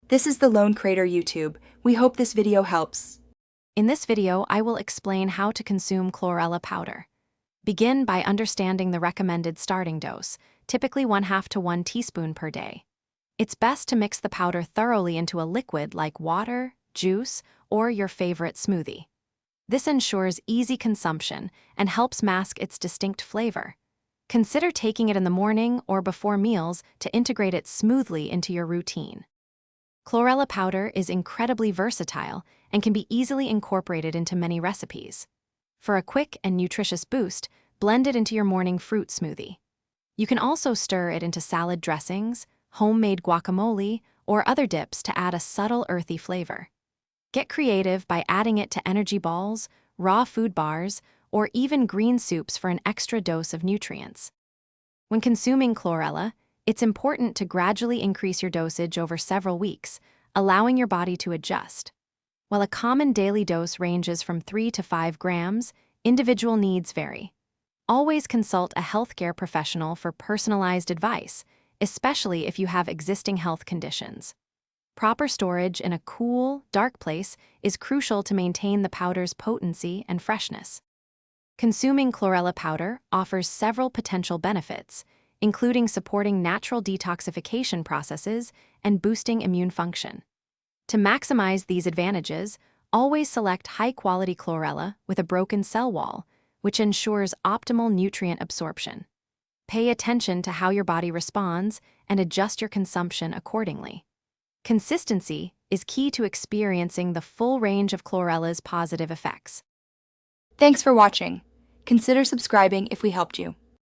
This is the Lone Crater YouTube. We hope this video helps. In this video, I will explain how to consume chlorella powder. Begin by understanding the recommended starting dose, typically 1/2 to 1 teaspoon per day. It's best to mix the powder thoroughly into a liquid like water, juice, or your favorite smoothie. This ensures easy consumption and helps mask its distinct flavor. Consider taking it in the morning or before meals to integrate it smoothly into your routine. Chlorella powder is incredibly versatile and can be easily incorporated into many recipes. For a quick and nutritious boost, blend it into your morning fruit smoothie. You can also stir it into salad dressings, homemade guacamole, or other dips to add a subtle earthy flavor. Get creative by adding it to energy balls, raw food bars, or even green soups for an extra dose of nutrients. When consuming chlorella, it's important to gradually increase your dosage over several weeks, allowing your body to adjust. While a common daily dose ranges from 3 to 5 grams, individual needs vary. Always consult a healthcare professional for personalized advice, especially if you have existing health conditions. Proper storage in a cool, dark place is crucial to maintain the powder's potency and freshness. Consuming chlorella powder offers several potential benefits, including supporting natural detoxification processes and boosting immune function. To maximize these advantages, always select high-quality chlorella with a broken cell wall, which ensures optimal nutrient absorption. Pay attention to how your body responds and adjust your consumption accordingly. Consistency is key to experiencing the full range of chlorella's positive effects. Thanks for watching. Consider subscribing if we helped you.